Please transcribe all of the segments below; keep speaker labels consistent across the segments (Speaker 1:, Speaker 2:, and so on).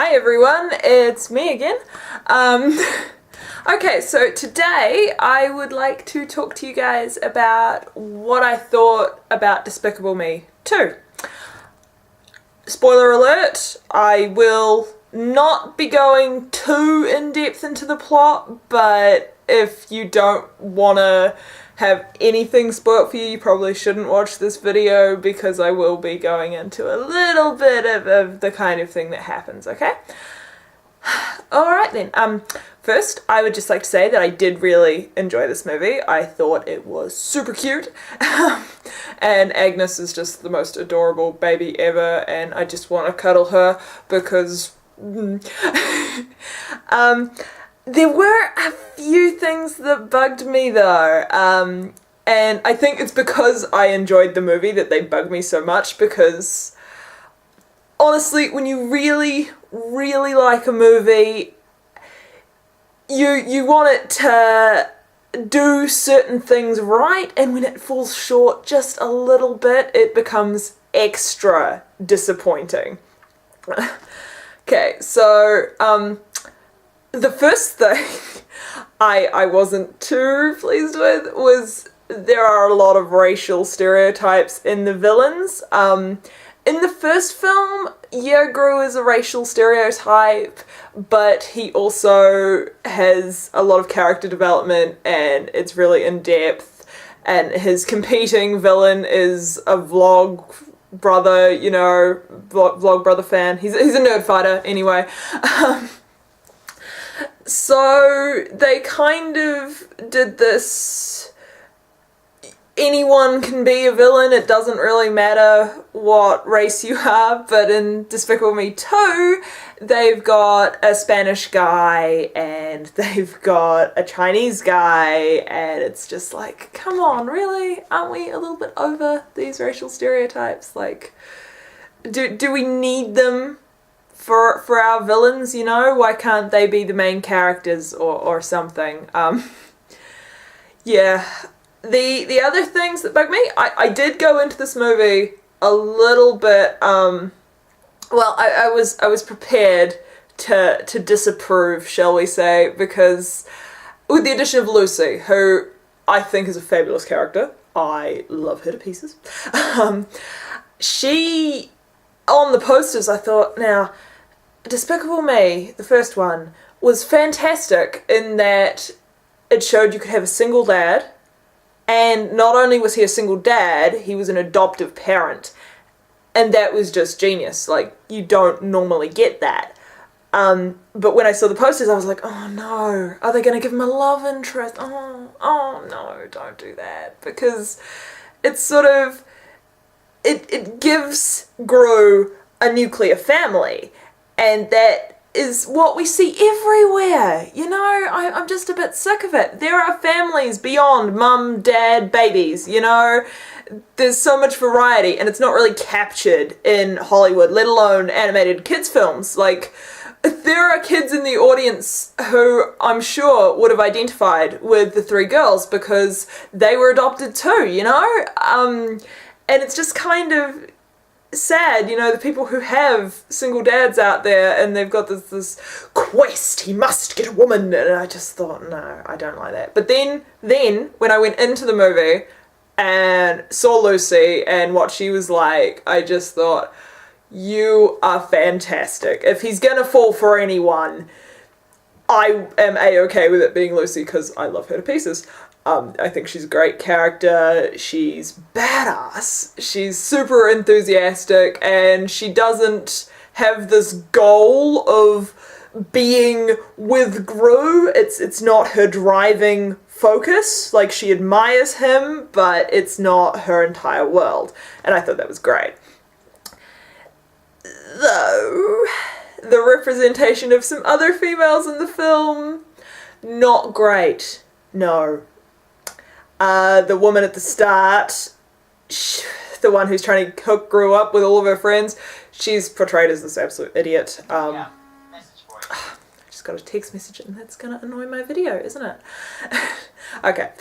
Speaker 1: Hi everyone, it's me again. Okay, so today I would like to talk to you guys about what I thought about Despicable Me 2. Spoiler alert, I will not be going too in-depth into the plot, but if you don't want to have anything spoiled for you, you probably shouldn't watch this video because I will be going into a little bit of the kind of thing that happens, okay? Alright then, first I would just like to say that I did really enjoy this movie. I thought it was super cute, and Agnes is just the most adorable baby ever, and I just want to cuddle her because... There were a few things that bugged me though, and I think it's because I enjoyed the movie that they bug me so much, because honestly, when you really like a movie, you want it to do certain things right, and when it falls short just a little bit, it becomes extra disappointing. Okay, so, the first thing I wasn't too pleased with was there are a lot of racial stereotypes in the villains. In the first film, Margo is a racial stereotype, but he also has a lot of character development and it's really in-depth, and his competing villain is a vlog brother, you know, vlog brother fan. He's a nerd fighter anyway. So they kind of did this, anyone can be a villain, it doesn't really matter what race you are, but in Despicable Me 2, they've got a Spanish guy and they've got a Chinese guy, and it's just like, come on, really? Aren't we a little bit over these racial stereotypes? Like, do we need them for our villains, you know? Why can't they be the main characters or something? Yeah. The other things that bug me, I did go into this movie a little bit, well, I was prepared to disapprove, shall we say, because with the addition of Lucy, who I think is a fabulous character, I love her to pieces, she, on the posters, I thought, now, Despicable Me, the first one, was fantastic in that it showed you could have a single dad, and not only was he a single dad, he was an adoptive parent, and that was just genius. Like, you don't normally get that. But when I saw the posters, I was like, oh no, are they going to give him a love interest? Oh no, don't do that, because it's sort of, it gives Gru a nuclear family. And that is what we see everywhere, you know? I'm just a bit sick of it. There are families beyond mum, dad, babies, you know? There's so much variety, and it's not really captured in Hollywood, let alone animated kids films. Like, there are kids in the audience who I'm sure would have identified with the three girls because they were adopted too, you know? And it's just kind of sad, you know, the people who have single dads out there and they've got this quest, he must get a woman, and I just thought, no, I don't like that. But then when I went into the movie and saw Lucy and what she was like, I just thought, you are fantastic. If he's gonna fall for anyone, I am a-okay with it being Lucy because I love her to pieces. I think she's a great character, she's badass, she's super enthusiastic, and she doesn't have this goal of being with Gru. It's not her driving focus. Like, she admires him, but it's not her entire world, and I thought that was great. Though, the representation of some other females in the film, not great, no. The woman at the start, the one who's trying to hook Gru up with all of her friends, she's portrayed as this absolute idiot. Yeah, message for you. I just got a text message and that's gonna annoy my video, isn't it? Okay.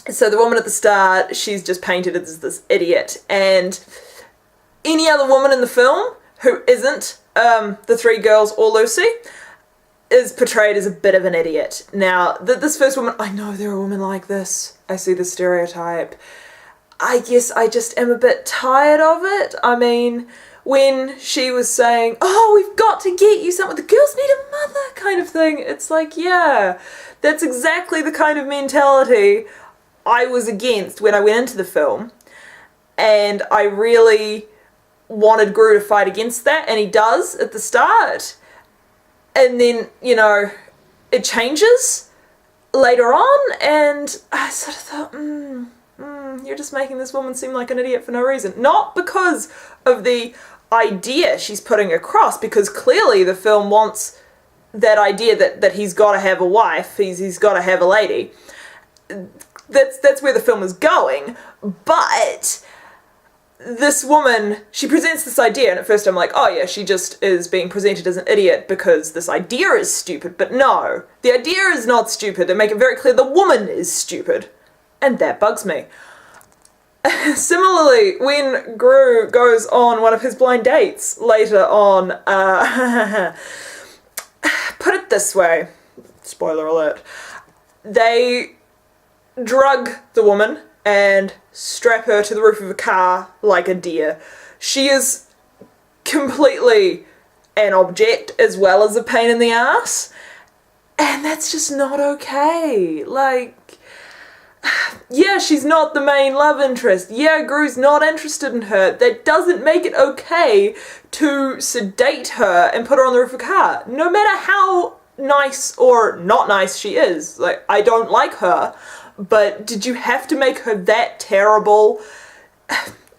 Speaker 1: So the woman at the start, she's just painted as this idiot, and any other woman in the film who isn't the three girls, or Lucy, is portrayed as a bit of an idiot. Now, this first woman, I know there are women like this. I see the stereotype. I guess I just am a bit tired of it. I mean, when she was saying, oh, we've got to get you something, the girls need a mother kind of thing. It's like, yeah, that's exactly the kind of mentality I was against when I went into the film. And I really wanted Gru to fight against that, and he does at the start. And then, you know, it changes later on, and I sort of thought, you're just making this woman seem like an idiot for no reason. Not because of the idea she's putting across, because clearly the film wants that idea that he's got to have a wife, he's got to have a lady. That's where the film is going. But this woman, she presents this idea, and at first I'm like, oh yeah, she just is being presented as an idiot because this idea is stupid. But no, the idea is not stupid. They make it very clear the woman is stupid. And that bugs me. Similarly, when Gru goes on one of his blind dates later on, put it this way, spoiler alert, they drug the woman and strap her to the roof of a car like a deer. She is completely an object as well as a pain in the ass, and that's just not okay. Like, yeah, she's not the main love interest. Yeah, Gru's not interested in her. That doesn't make it okay to sedate her and put her on the roof of a car. No matter how nice or not nice she is. Like, I don't like her, but did you have to make her that terrible?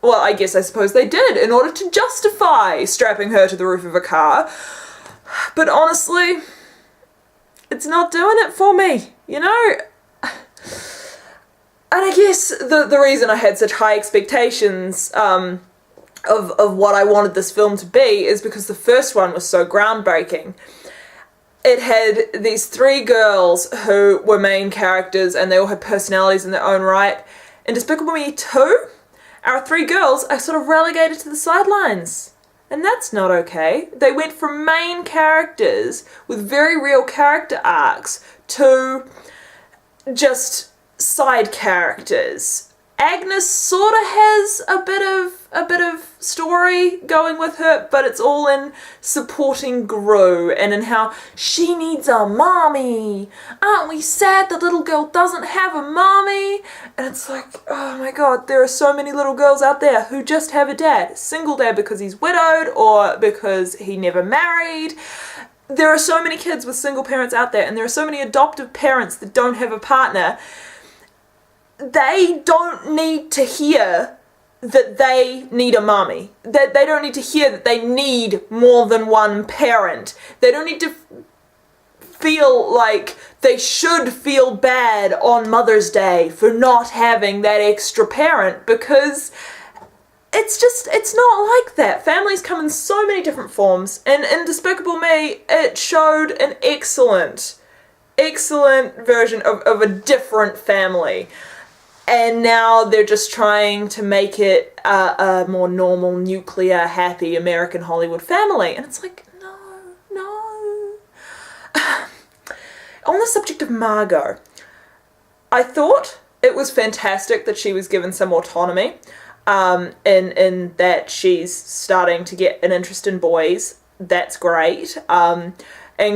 Speaker 1: Well, I suppose they did in order to justify strapping her to the roof of a car. But honestly, it's not doing it for me, you know? And I guess the reason I had such high expectations of what I wanted this film to be is because the first one was so groundbreaking. It had these three girls who were main characters, and they all had personalities in their own right. In Despicable Me 2, our three girls are sort of relegated to the sidelines. And that's not okay. They went from main characters with very real character arcs to just side characters. Agnes sort of has a bit of story going with her, but it's all in supporting Gru and in how she needs a mommy. Aren't we sad the little girl doesn't have a mommy? And it's like, oh my god, there are so many little girls out there who just have a dad. Single dad because he's widowed or because he never married. There are so many kids with single parents out there, and there are so many adoptive parents that don't have a partner. They don't need to hear that they need a mommy. That they don't need to hear that they need more than one parent. They don't need to feel like they should feel bad on Mother's Day for not having that extra parent, because it's not like that. Families come in so many different forms, and in Despicable Me, it showed an excellent version of a different family. And now they're just trying to make it a more normal, nuclear, happy American Hollywood family. And it's like, no. On the subject of Margo, I thought it was fantastic that she was given some autonomy, in that she's starting to get an interest in boys. That's great. And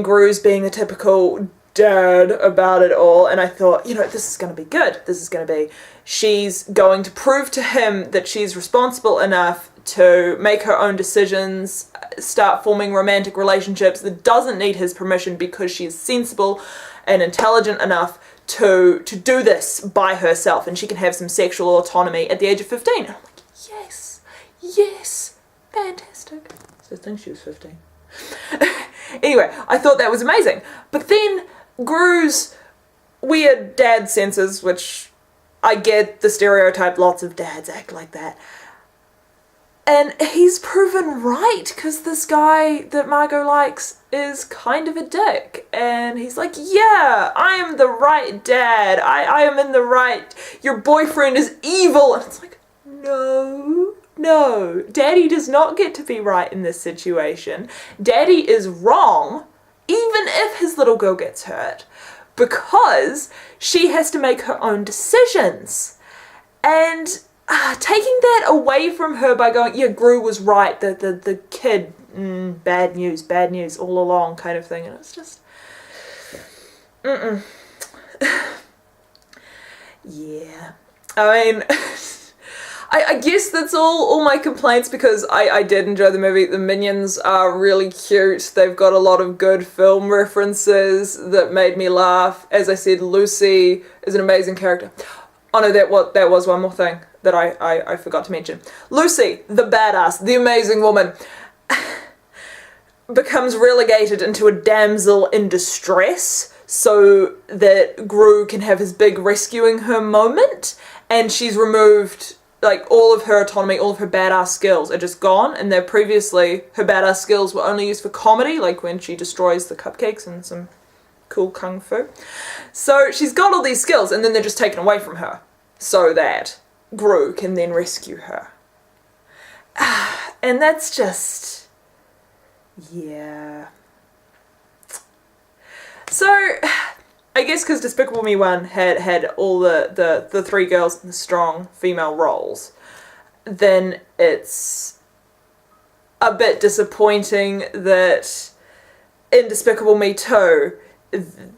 Speaker 1: Gru's being a typical dad about it all, and I thought, this is going to be good. She's going to prove to him that she's responsible enough to make her own decisions, start forming romantic relationships that doesn't need his permission, because she is sensible and intelligent enough to do this by herself, and she can have some sexual autonomy at the age of 15. And I'm like, yes, fantastic. So I think she was 15. Anyway, I thought that was amazing. But then Gru's weird dad senses, which I get the stereotype, lots of dads act like that. And he's proven right, because this guy that Margo likes is kind of a dick. And he's like, yeah, I am the right dad. I am in the right. Your boyfriend is evil. And it's like, no, no, Daddy does not get to be right in this situation. Daddy is wrong, even if his little girl gets hurt, because she has to make her own decisions. And taking that away from her by going, yeah, Gru was right, the kid, bad news all along kind of thing. And it's just, yeah. I mean, I guess that's all my complaints, because I did enjoy the movie. The minions are really cute. They've got a lot of good film references that made me laugh. As I said, Lucy is an amazing character. Oh no, that was one more thing that I forgot to mention. Lucy, the badass, the amazing woman, becomes relegated into a damsel in distress so that Gru can have his big rescuing her moment, and she's removed, like, all of her autonomy, all of her badass skills are just gone, and they're previously, her badass skills were only used for comedy, like when she destroys the cupcakes and some cool kung fu. So she's got all these skills, and then they're just taken away from her so that Gru can then rescue her. And that's just, yeah. So, I guess because Despicable Me 1 had all the three girls in the strong female roles, then it's a bit disappointing that in Despicable Me 2,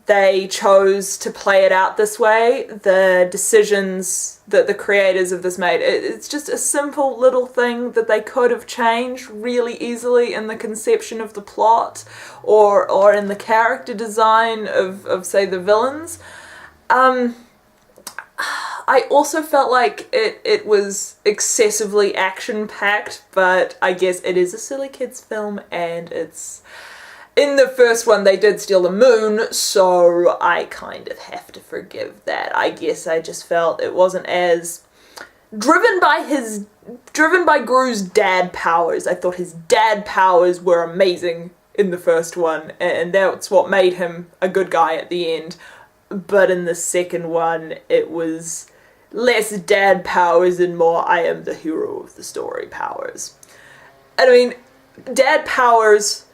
Speaker 1: they chose to play it out this way. The decisions that the creators of this made, it's just a simple little thing that they could have changed really easily in the conception of the plot or in the character design of say, the villains. I also felt like it was excessively action-packed, but I guess it is a silly kids film, and it's... In the first one, they did steal the moon, so I kind of have to forgive that. I guess I just felt it wasn't as driven by Gru's dad powers. I thought his dad powers were amazing in the first one, and that's what made him a good guy at the end. But in the second one, it was less dad powers and more I am the hero of the story powers. And I mean, dad powers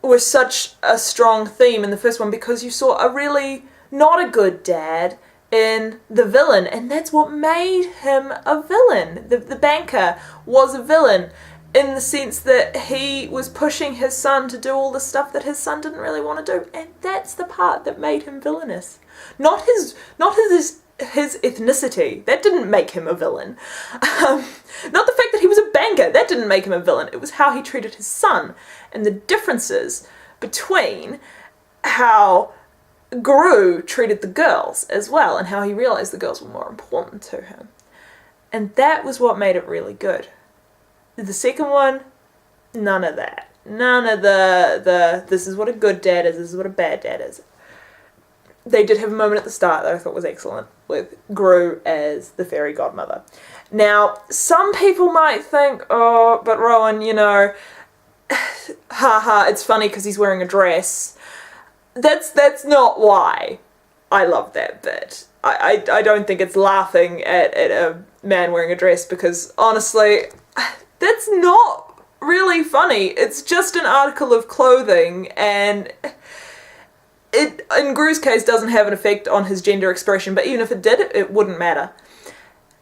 Speaker 1: was such a strong theme in the first one because you saw a really not a good dad in the villain, and that's what made him a villain. The banker was a villain in the sense that he was pushing his son to do all the stuff that his son didn't really want to do, and that's the part that made him villainous. Not his ethnicity. That didn't make him a villain. Not the fact that he was a banker. That didn't make him a villain. It was how he treated his son and the differences between how Gru treated the girls as well and how he realized the girls were more important to him. And that was what made it really good. The second one, none of that. None of the this is what a good dad is, this is what a bad dad is. They did have a moment at the start that I thought was excellent with Gru as the fairy godmother. Now, some people might think, oh, but Rowan, you know, haha, it's funny because he's wearing a dress. That's not why I love that bit. I don't think it's laughing at a man wearing a dress because, honestly, that's not really funny. It's just an article of clothing, and it, in Gru's case, doesn't have an effect on his gender expression, but even if it did, it wouldn't matter.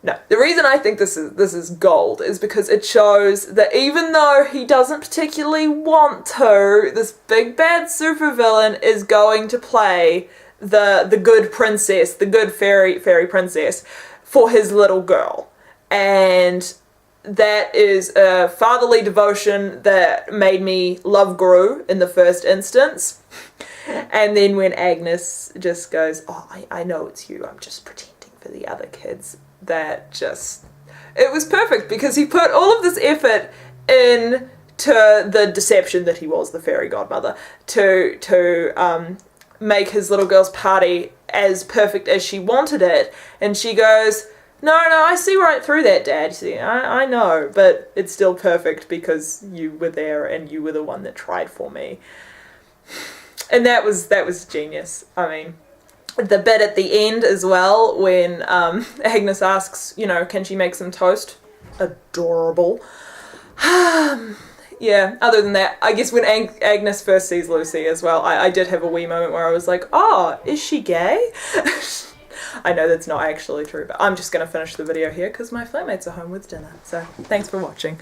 Speaker 1: No, the reason I think this is gold is because it shows that even though he doesn't particularly want to, this big bad supervillain is going to play the good princess, the good fairy princess for his little girl. And that is a fatherly devotion that made me love Gru in the first instance. And then when Agnes just goes, oh, I know it's you, I'm just pretending for the other kids. That just, it was perfect because he put all of this effort into the deception that he was the fairy godmother to make his little girl's party as perfect as she wanted it, and she goes, no, I see right through that, Dad. You see, I know, but it's still perfect because you were there and you were the one that tried for me. And that was genius. I mean, the bit at the end as well when Agnes asks, you know, can she make some toast adorable. Yeah, other than that, I guess when Agnes first sees Lucy as well, I did have a wee moment where I was like, oh, is she gay? I know that's not actually true, but I'm just going to finish the video here because my flatmates are home with dinner. So thanks for watching.